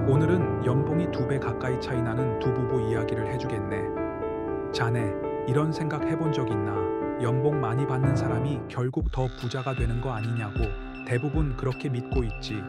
오늘은 연봉이 2배 가까이 차이 나는 두 부부 이야기를 해주겠네. 자네, 이런 생각 해본 적 있나? 연봉 많이 받는 사람이 결국 더 부자가 되는 거 아니냐고 대부분 그렇게 믿고 있지.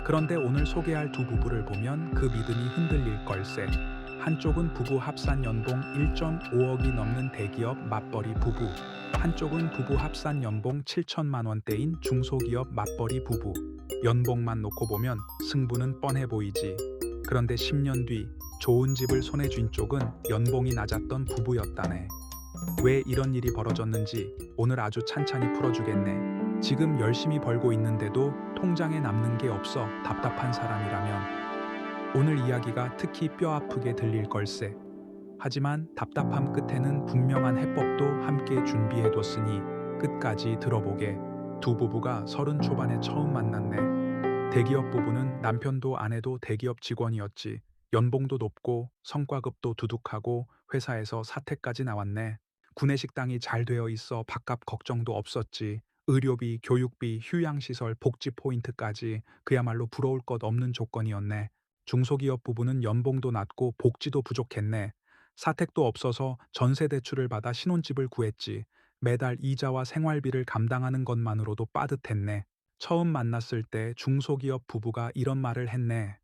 그런데 오늘 소개할 두 부부를 보면 그 믿음이 흔들릴 걸세. 한쪽은 부부 합산 연봉 1.5억이 넘는 대기업 맞벌이 부부. 한쪽은 부부 합산 연봉 7천만 원대인 중소기업 맞벌이 부부. 연봉만 놓고 보면 승부는 뻔해 보이지. 그런데 10년 뒤 좋은 집을 손에 쥔 쪽은 연봉이 낮았던 부부였다네. 왜 이런 일이 벌어졌는지 오늘 아주 찬찬히 풀어주겠네. 지금 열심히 벌고 있는데도 통장에 남는 게 없어 답답한 사람이라면 오늘 이야기가 특히 뼈 아프게 들릴 걸세. 하지만 답답함 끝에는 분명한 해법도 함께 준비해뒀으니 끝까지 들어보게. 두 부부가 30 초반에 처음 만났네. 대기업 부부는 남편도 아내도 대기업 직원이었지. 연봉도 높고 성과급도 두둑하고 회사에서 사택까지 나왔네. 구내식당이 잘 되어 있어 밥값 걱정도 없었지. 의료비, 교육비, 휴양시설, 복지 포인트까지 그야말로 부러울 것 없는 조건이었네. 중소기업 부부는 연봉도 낮고 복지도 부족했네. 사택도 없어서 전세 대출을 받아 신혼집을 구했지. 매달 이자와 생활비를 감당하는 것만으로도 빠듯했네. 처음 만났을 때 중소기업 부부가 이런 말을 했네.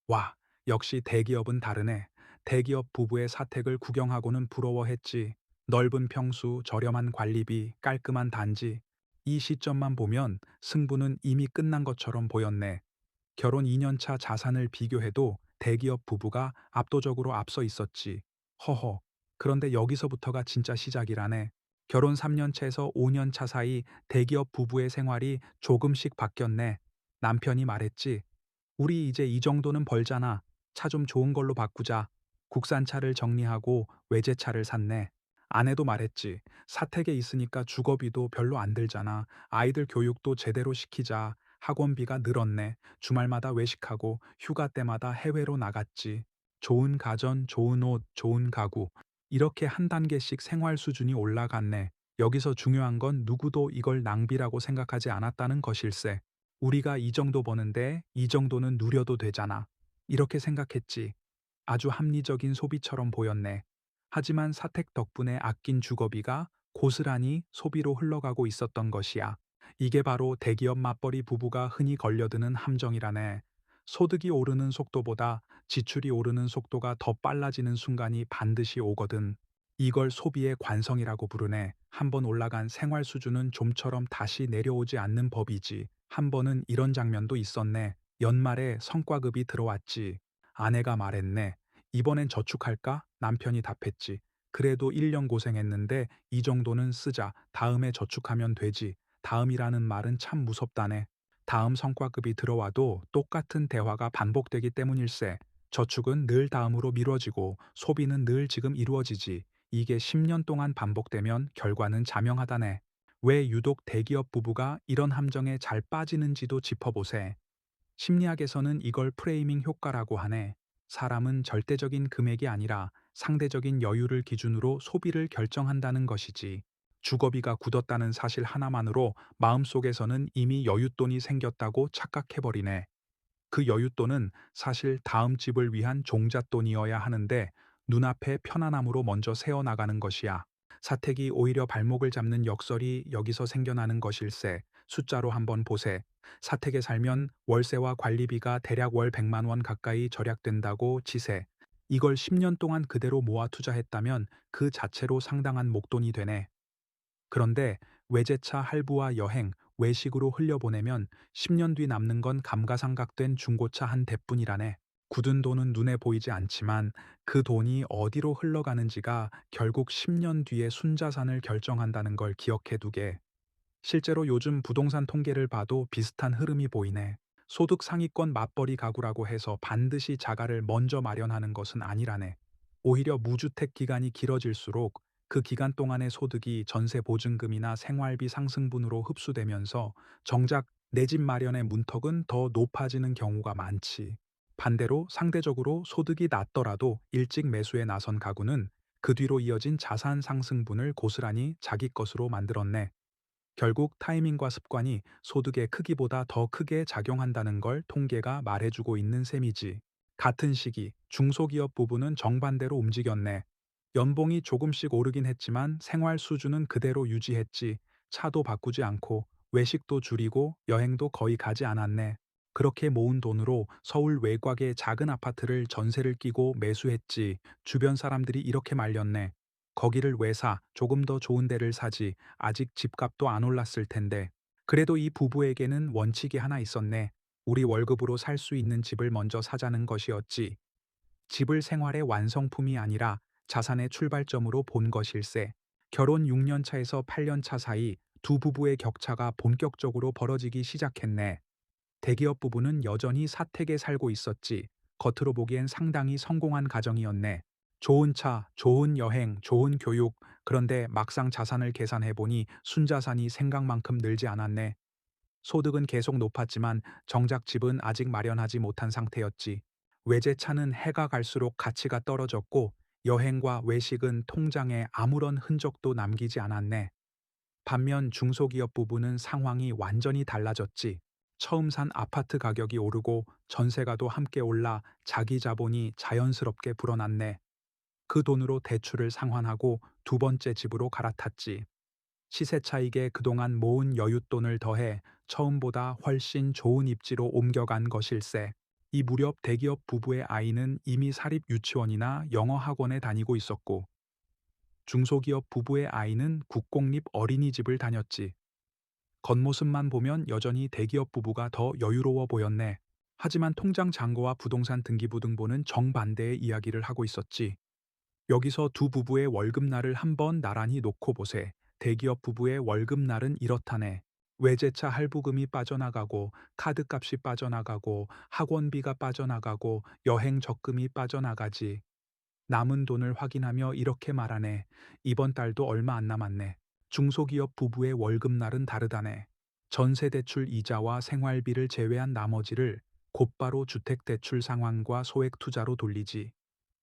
와, 역시 대기업은 다르네. 대기업 부부의 사택을 구경하고는 부러워했지. 넓은 평수, 저렴한 관리비, 깔끔한 단지. 이 시점만 보면 승부는 이미 끝난 것처럼 보였네. 결혼 2년 차 자산을 비교해도 대기업 부부가 압도적으로 앞서 있었지. 허허. 그런데 여기서부터가 진짜 시작이라네. 결혼 3년 차에서 5년 차 사이 대기업 부부의 생활이 조금씩 바뀌었네. 남편이 말했지. 우리 이제 이 정도는 벌잖아. 차 좀 좋은 걸로 바꾸자. 국산차를 정리하고 외제차를 샀네. 아내도 말했지. 사택에 있으니까 주거비도 별로 안 들잖아. 아이들 교육도 제대로 시키자. 학원비가 늘었네. 주말마다 외식하고 휴가 때마다 해외로 나갔지. 좋은 가전, 좋은 옷, 좋은 가구. 이렇게 한 단계씩 생활 수준이 올라갔네. 여기서 중요한 건 누구도 이걸 낭비라고 생각하지 않았다는 것일세. 우리가 이 정도 버는데 이 정도는 누려도 되잖아. 이렇게 생각했지. 아주 합리적인 소비처럼 보였네. 하지만 사택 덕분에 아낀 주거비가 고스란히 소비로 흘러가고 있었던 것이야. 이게 바로 대기업 맞벌이 부부가 흔히 걸려드는 함정이라네. 소득이 오르는 속도보다 지출이 오르는 속도가 더 빨라지는 순간이 반드시 오거든. 이걸 소비의 관성이라고 부르네. 한번 올라간 생활 수준은 좀처럼 다시 내려오지 않는 법이지. 한 번은 이런 장면도 있었네. 연말에 성과급이 들어왔지. 아내가 말했네. 이번엔 저축할까? 남편이 답했지. 그래도 1년 고생했는데 이 정도는 쓰자. 다음에 저축하면 되지. 다음이라는 말은 참 무섭다네. 다음 성과급이 들어와도 똑같은 대화가 반복되기 때문일세. 저축은 늘 다음으로 미뤄지고 소비는 늘 지금 이루어지지. 이게 10년 동안 반복되면 결과는 자명하다네. 왜 유독 대기업 부부가 이런 함정에 잘 빠지는지도 짚어보세. 심리학에서는 이걸 프레이밍 효과라고 하네. 사람은 절대적인 금액이 아니라 상대적인 여유를 기준으로 소비를 결정한다는 것이지. 주거비가 굳었다는 사실 하나만으로 마음속에서는 이미 여윳돈이 생겼다고 착각해버리네. 그 여윳돈은 사실 다음 집을 위한 종잣돈이어야 하는데 눈앞에 편안함으로 먼저 새어나가는 것이야. 사택이 오히려 발목을 잡는 역설이 여기서 생겨나는 것일세. 숫자로 한번 보세. 사택에 살면 월세와 관리비가 대략 월 100만 원 가까이 절약된다고 치세. 이걸 10년 동안 그대로 모아 투자했다면 그 자체로 상당한 목돈이 되네. 그런데 외제차 할부와 여행, 외식으로 흘려보내면 10년 뒤 남는 건 감가상각된 중고차 한 대뿐이라네. 굳은 돈은 눈에 보이지 않지만 그 돈이 어디로 흘러가는지가 결국 10년 뒤의 순자산을 결정한다는 걸 기억해 두게. 실제로 요즘 부동산 통계를 봐도 비슷한 흐름이 보이네. 소득 상위권 맞벌이 가구라고 해서 반드시 자가를 먼저 마련하는 것은 아니라네. 오히려 무주택 기간이 길어질수록 그 기간 동안의 소득이 전세 보증금이나 생활비 상승분으로 흡수되면서 정작 내 집 마련의 문턱은 더 높아지는 경우가 많지. 반대로 상대적으로 소득이 낮더라도 일찍 매수에 나선 가구는 그 뒤로 이어진 자산 상승분을 고스란히 자기 것으로 만들었네. 결국 타이밍과 습관이 소득의 크기보다 더 크게 작용한다는 걸 통계가 말해주고 있는 셈이지. 같은 시기 중소기업 부부는 정반대로 움직였네. 연봉이 조금씩 오르긴 했지만 생활 수준은 그대로 유지했지. 차도 바꾸지 않고 외식도 줄이고 여행도 거의 가지 않았네. 그렇게 모은 돈으로 서울 외곽의 작은 아파트를 전세를 끼고 매수했지. 주변 사람들이 이렇게 말렸네. 거기를 왜 사? 조금 더 좋은 데를 사지. 아직 집값도 안 올랐을 텐데. 그래도 이 부부에게는 원칙이 하나 있었네. 우리 월급으로 살 수 있는 집을 먼저 사자는 것이었지. 집을 생활의 완성품이 아니라 자산의 출발점으로 본 것일세. 결혼 6년 차에서 8년 차 사이 두 부부의 격차가 본격적으로 벌어지기 시작했네. 대기업 부부는 여전히 사택에 살고 있었지. 겉으로 보기엔 상당히 성공한 가정이었네. 좋은 차, 좋은 여행, 좋은 교육. 그런데 막상 자산을 계산해보니 순자산이 생각만큼 늘지 않았네. 소득은 계속 높았지만 정작 집은 아직 마련하지 못한 상태였지. 외제차는 해가 갈수록 가치가 떨어졌고 여행과 외식은 통장에 아무런 흔적도 남기지 않았네. 반면 중소기업 부부는 상황이 완전히 달라졌지. 처음 산 아파트 가격이 오르고 전세가도 함께 올라 자기 자본이 자연스럽게 불어났네. 그 돈으로 대출을 상환하고 두 번째 집으로 갈아탔지. 시세 차익에 그동안 모은 여윳돈을 더해 처음보다 훨씬 좋은 입지로 옮겨간 것일세. 이 무렵 대기업 부부의 아이는 이미 사립 유치원이나 영어 학원에 다니고 있었고, 중소기업 부부의 아이는 국공립 어린이집을 다녔지. 겉모습만 보면 여전히 대기업 부부가 더 여유로워 보였네. 하지만 통장 잔고와 부동산 등기부등본은 정반대의 이야기를 하고 있었지. 여기서 두 부부의 월급날을 한번 나란히 놓고 보세. 대기업 부부의 월급날은 이렇다네. 외제차 할부금이 빠져나가고, 카드값이 빠져나가고, 학원비가 빠져나가고, 여행 적금이 빠져나가지. 남은 돈을 확인하며 이렇게 말하네. 이번 달도 얼마 안 남았네. 중소기업 부부의 월급날은 다르다네. 전세대출 이자와 생활비를 제외한 나머지를 곧바로 주택대출 상환과 소액투자로 돌리지.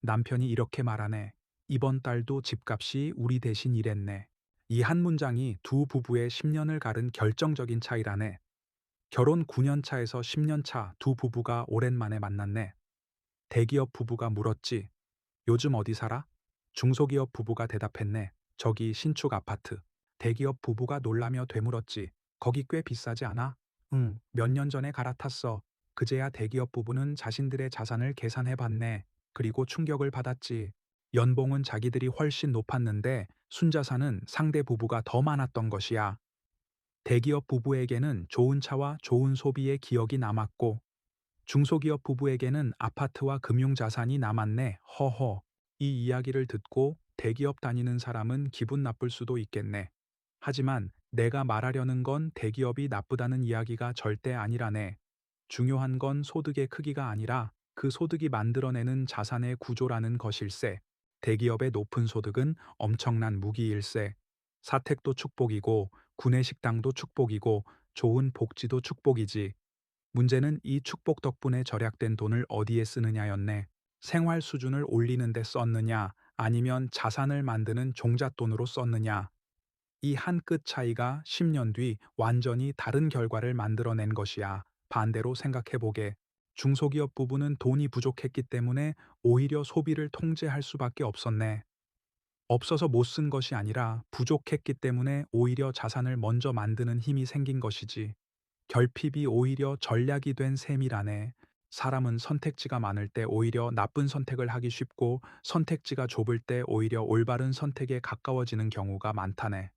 남편이 이렇게 말하네. 이번 달도 집값이 우리 대신 일했네. 이 한 문장이 두 부부의 10년을 가른 결정적인 차이라네. 결혼 9년 차에서 10년 차 두 부부가 오랜만에 만났네. 대기업 부부가 물었지. 요즘 어디 살아? 중소기업 부부가 대답했네. 저기 신축 아파트. 대기업 부부가 놀라며 되물었지. 거기 꽤 비싸지 않아? 응, 몇 년 전에 갈아탔어. 그제야 대기업 부부는 자신들의 자산을 계산해 봤네. 그리고 충격을 받았지. 연봉은 자기들이 훨씬 높았는데 순자산은 상대 부부가 더 많았던 것이야. 대기업 부부에게는 좋은 차와 좋은 소비의 기억이 남았고 중소기업 부부에게는 아파트와 금융자산이 남았네. 허허. 이 이야기를 듣고 대기업 다니는 사람은 기분 나쁠 수도 있겠네. 하지만 내가 말하려는 건 대기업이 나쁘다는 이야기가 절대 아니라네. 중요한 건 소득의 크기가 아니라 그 소득이 만들어내는 자산의 구조라는 것일세. 대기업의 높은 소득은 엄청난 무기일세. 사택도 축복이고 구내식당도 축복이고 좋은 복지도 축복이지. 문제는 이 축복 덕분에 절약된 돈을 어디에 쓰느냐였네. 생활 수준을 올리는 데 썼느냐, 아니면 자산을 만드는 종잣돈으로 썼느냐. 이 한 끗 차이가 10년 뒤 완전히 다른 결과를 만들어낸 것이야. 반대로 생각해보게. 중소기업 부부는 돈이 부족했기 때문에 오히려 소비를 통제할 수밖에 없었네. 없어서 못 쓴 것이 아니라 부족했기 때문에 오히려 자산을 먼저 만드는 힘이 생긴 것이지. 결핍이 오히려 전략이 된 셈이라네. 사람은 선택지가 많을 때 오히려 나쁜 선택을 하기 쉽고 선택지가 좁을 때 오히려 올바른 선택에 가까워지는 경우가 많다네.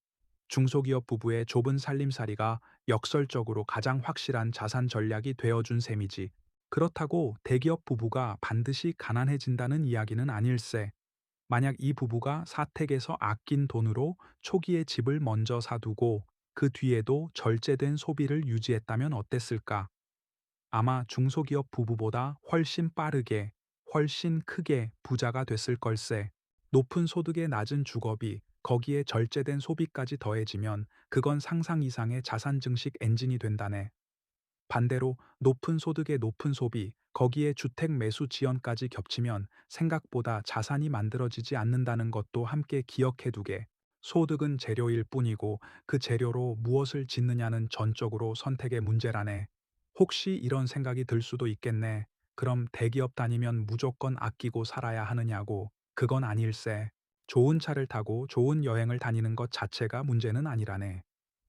중소기업 부부의 좁은 살림살이가 역설적으로 가장 확실한 자산 전략이 되어준 셈이지. 그렇다고 대기업 부부가 반드시 가난해진다는 이야기는 아닐세. 만약 이 부부가 사택에서 아낀 돈으로 초기에 집을 먼저 사두고 그 뒤에도 절제된 소비를 유지했다면 어땠을까? 아마 중소기업 부부보다 훨씬 빠르게, 훨씬 크게 부자가 됐을 걸세. 높은 소득의 낮은 주거비, 거기에 절제된 소비까지 더해지면 그건 상상 이상의 자산 증식 엔진이 된다네. 반대로 높은 소득의 높은 소비, 거기에 주택 매수 지연까지 겹치면 생각보다 자산이 만들어지지 않는다는 것도 함께 기억해두게. 소득은 재료일 뿐이고 그 재료로 무엇을 짓느냐는 전적으로 선택의 문제라네. 혹시 이런 생각이 들 수도 있겠네. 그럼 대기업 다니면 무조건 아끼고 살아야 하느냐고. 그건 아닐세. 좋은 차를 타고 좋은 여행을 다니는 것 자체가 문제는 아니라네.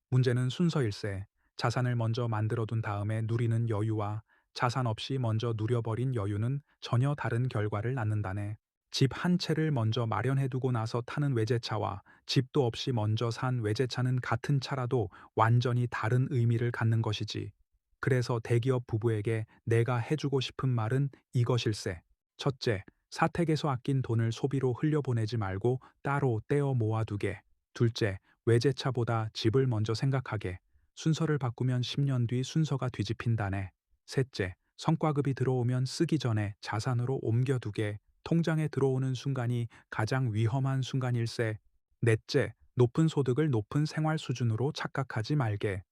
문제는 순서일세. 자산을 먼저 만들어둔 다음에 누리는 여유와 자산 없이 먼저 누려버린 여유는 전혀 다른 결과를 낳는다네. 집 한 채를 먼저 마련해두고 나서 타는 외제차와 집도 없이 먼저 산 외제차는 같은 차라도 완전히 다른 의미를 갖는 것이지. 그래서 대기업 부부에게 내가 해주고 싶은 말은 이것일세. 첫째, 사택에서 아낀 돈을 소비로 흘려보내지 말고 따로 떼어 모아두게. 둘째, 외제차보다 집을 먼저 생각하게. 순서를 바꾸면 10년 뒤 순서가 뒤집힌다네. 셋째, 성과급이 들어오면 쓰기 전에 자산으로 옮겨두게. 통장에 들어오는 순간이 가장 위험한 순간일세. 넷째, 높은 소득을 높은 생활 수준으로 착각하지 말게.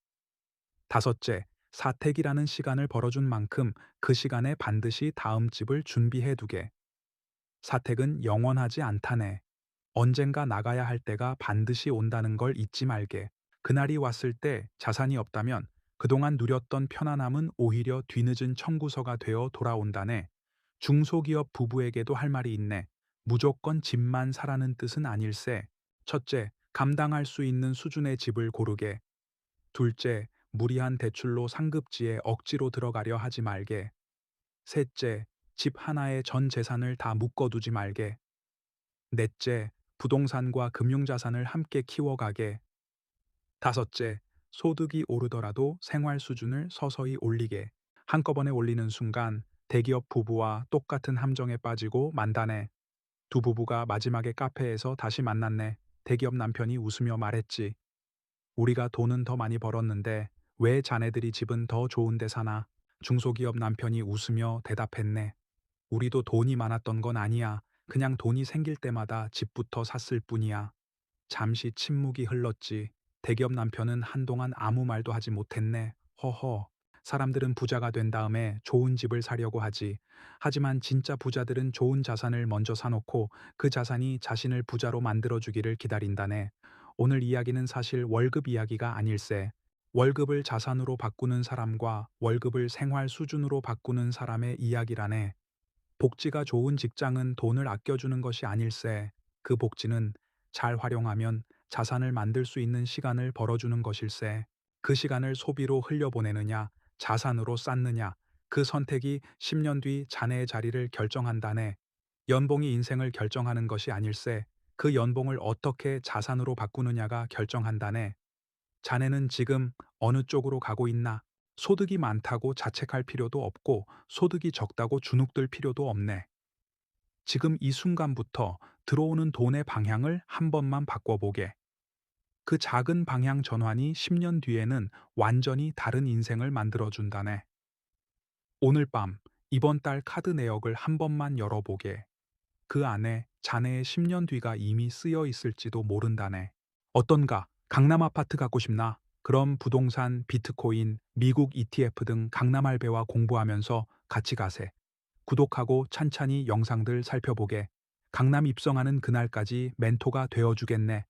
다섯째, 사택이라는 시간을 벌어준 만큼 그 시간에 반드시 다음 집을 준비해두게. 사택은 영원하지 않다네. 언젠가 나가야 할 때가 반드시 온다는 걸 잊지 말게. 그날이 왔을 때 자산이 없다면 그동안 누렸던 편안함은 오히려 뒤늦은 청구서가 되어 돌아온다네. 중소기업 부부에게도 할 말이 있네. 무조건 집만 사라는 뜻은 아닐세. 첫째, 감당할 수 있는 수준의 집을 고르게. 둘째, 무리한 대출로 상급지에 억지로 들어가려 하지 말게. 셋째, 집 하나에 전 재산을 다 묶어두지 말게. 넷째, 부동산과 금융자산을 함께 키워가게. 다섯째, 소득이 오르더라도 생활 수준을 서서히 올리게. 한꺼번에 올리는 순간 대기업 부부와 똑같은 함정에 빠지고 만다네. 두 부부가 마지막에 카페에서 다시 만났네. 대기업 남편이 웃으며 말했지. 우리가 돈은 더 많이 벌었는데 왜 자네들이 집은 더 좋은 데 사나? 중소기업 남편이 웃으며 대답했네. 우리도 돈이 많았던 건 아니야. 그냥 돈이 생길 때마다 집부터 샀을 뿐이야. 잠시 침묵이 흘렀지. 대기업 남편은 한동안 아무 말도 하지 못했네. 허허. 사람들은 부자가 된 다음에 좋은 집을 사려고 하지. 하지만 진짜 부자들은 좋은 자산을 먼저 사놓고 그 자산이 자신을 부자로 만들어주기를 기다린다네. 오늘 이야기는 사실 월급 이야기가 아닐세. 월급을 자산으로 바꾸는 사람과 월급을 생활 수준으로 바꾸는 사람의 이야기라네. 복지가 좋은 직장은 돈을 아껴주는 것이 아닐세. 그 복지는 잘 활용하면 자산을 만들 수 있는 시간을 벌어주는 것일세. 그 시간을 소비로 흘려보내느냐, 자산으로 쌓느냐, 그 선택이 10년 뒤 자네의 자리를 결정한다네. 연봉이 인생을 결정하는 것이 아닐세. 그 연봉을 어떻게 자산으로 바꾸느냐가 결정한다네. 자네는 지금 어느 쪽으로 가고 있나? 소득이 많다고 자책할 필요도 없고 소득이 적다고 주눅들 필요도 없네. 지금 이 순간부터 들어오는 돈의 방향을 한 번만 바꿔보게. 그 작은 방향 전환이 10년 뒤에는 완전히 다른 인생을 만들어준다네. 오늘 밤, 이번 달 카드 내역을 한 번만 열어보게. 그 안에 자네의 10년 뒤가 이미 쓰여 있을지도 모른다네. 어떤가? 강남 아파트 갖고 싶나? 그럼 부동산, 비트코인, 미국 ETF 등 강남 알베와 공부하면서 같이 가세. 구독하고 찬찬히 영상들 살펴보게. 강남 입성하는 그날까지 멘토가 되어주겠네.